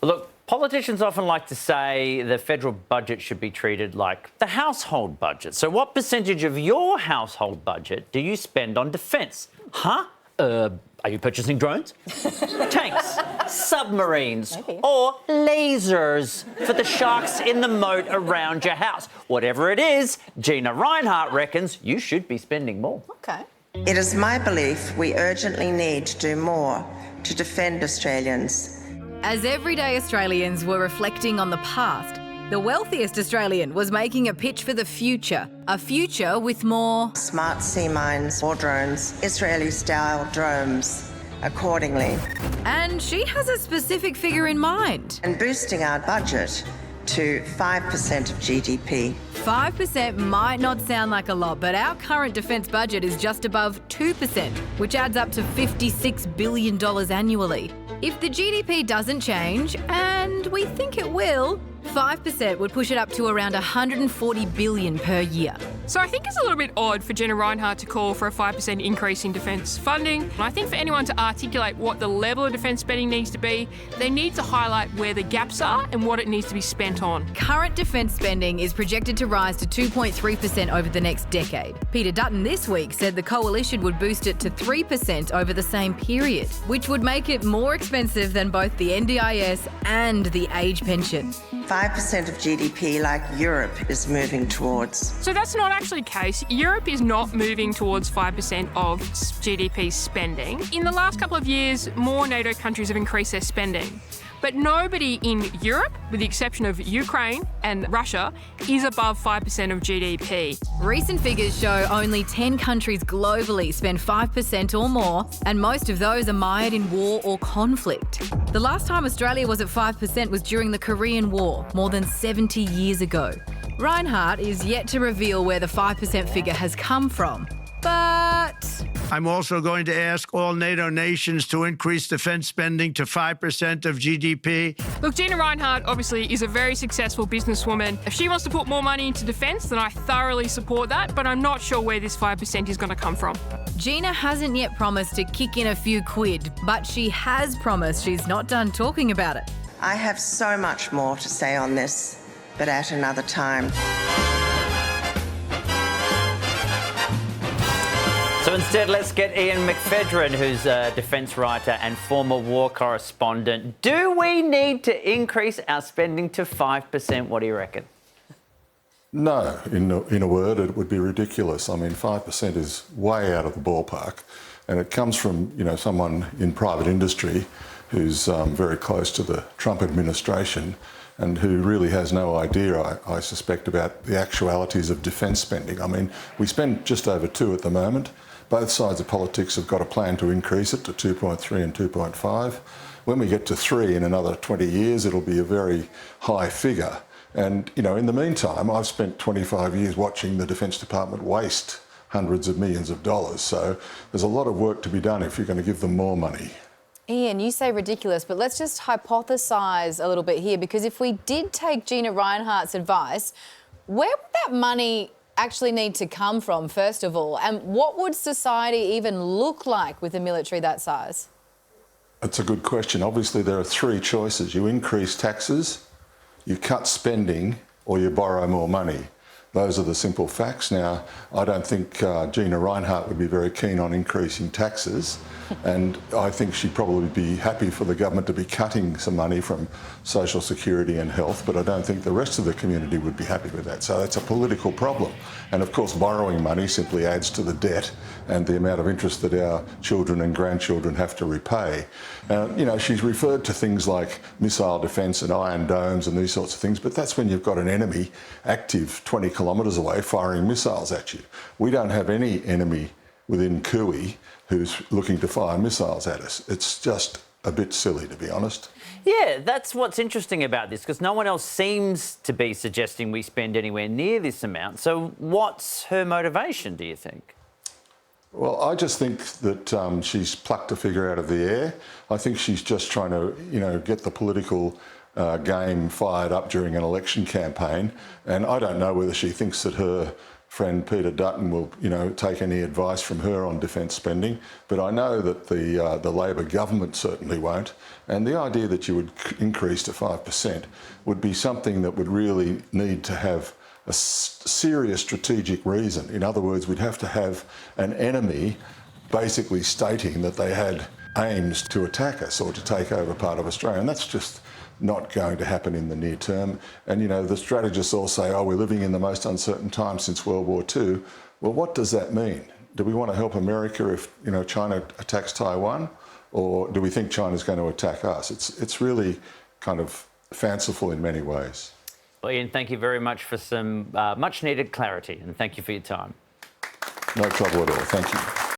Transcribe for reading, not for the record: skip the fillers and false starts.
Look, politicians often like to say the federal budget should be treated like the household budget. So what percentage of your household budget do you spend on defence? Huh? Are you purchasing drones? Tanks, submarines, Maybe. or lasers for the sharks in the moat around your house? Whatever it is, Gina Rinehart reckons you should be spending more. Okay. It is my belief we urgently need to do more to defend Australians. As everyday Australians were reflecting on the past, the wealthiest Australian was making a pitch for the future, a future with more Smart sea mines, more drones, Israeli-style drones, accordingly, and she has a specific figure in mind. and boosting our budget to 5% of GDP. 5% might not sound like a lot, but our current defence budget is just above 2%, which adds up to $56 billion annually. If the GDP doesn't change, and we think it will, 5% would push it up to around $140 billion per year. So I think it's a little bit odd for Gina Rinehart to call for a 5% increase in defence funding. And I think for anyone to articulate what the level of defence spending needs to be, they need to highlight where the gaps are and what it needs to be spent on. Current defence spending is projected to rise to 2.3% over the next decade. Peter Dutton this week said the coalition would boost it to 3% over the same period, which would make it more expensive than both the NDIS and the age pension. 5% of GDP like Europe is moving towards. So that's not actually the case. Europe is not moving towards 5% of GDP spending. In the last couple of years, more NATO countries have increased their spending. But nobody in Europe, with the exception of Ukraine and Russia, is above 5% of GDP. Recent figures show only 10 countries globally spend 5% or more, and most of those are mired in war or conflict. The last time Australia was at 5% was during the Korean War, more than 70 years ago. Rinehart is yet to reveal where the 5% figure has come from, but I'm also going to ask all NATO nations to increase defence spending to 5% of GDP. Look, Gina Rinehart obviously is a very successful businesswoman. If she wants to put more money into defence, then I thoroughly support that, but I'm not sure where this 5% is going to come from. Gina hasn't yet promised to kick in a few quid, but she has promised she's not done talking about it. I have so much more to say on this, but at another time. So instead, let's get Ian McPhedran, who's a defence writer and former war correspondent. Do we need to increase our spending to 5%? What do you reckon? No, in a word, it would be ridiculous. I mean, 5% is way out of the ballpark, and it comes from, someone in private industry who's very close to the Trump administration and who really has no idea, I suspect, about the actualities of defence spending. I mean, we spend just over 2 at the moment. Both sides of politics have got a plan to increase it to 2.3 and 2.5. When we get to 3 in another 20 years, it'll be a very high figure. And, in the meantime, I've spent 25 years watching the Defence Department waste hundreds of millions of dollars. So there's a lot of work to be done if you're going to give them more money. Ian, you say ridiculous, but let's just hypothesise a little bit here, because if we did take Gina Rinehart's advice, where would that money actually need to come from, first of all? And what would society even look like with a military that size? That's a good question. Obviously, there are 3 choices. You increase taxes, you cut spending, or you borrow more money. Those are the simple facts. Now, I don't think Gina Rinehart would be very keen on increasing taxes, and I think she'd probably be happy for the government to be cutting some money from social security and health, but I don't think the rest of the community would be happy with that. So that's a political problem. And of course, borrowing money simply adds to the debt and the amount of interest that our children and grandchildren have to repay. She's referred to things like missile defence and iron domes and these sorts of things, but that's when you've got an enemy active 20 kilometres away firing missiles at you. We don't have any enemy within Kui who's looking to fire missiles at us. It's just a bit silly, to be honest. Yeah, that's what's interesting about this, because no one else seems to be suggesting we spend anywhere near this amount. So what's her motivation, do you think? Well, I just think that she's plucked a figure out of the air. I think she's just trying to, get the political game fired up during an election campaign. And I don't know whether she thinks that her friend Peter Dutton will, take any advice from her on defence spending, but I know that the Labor government certainly won't. And the idea that you would increase to 5% would be something that would really need to have a serious strategic reason. In other words, we'd have to have an enemy basically stating that they had aims to attack us or to take over part of Australia, and that's just not going to happen in the near term. And, the strategists all say, we're living in the most uncertain time since World War II. Well, what does that mean? Do we want to help America if, China attacks Taiwan? Or do we think China's going to attack us? It's really kind of fanciful in many ways. Well, Ian, thank you very much for some much-needed clarity, and thank you for your time. No trouble at all. Thank you.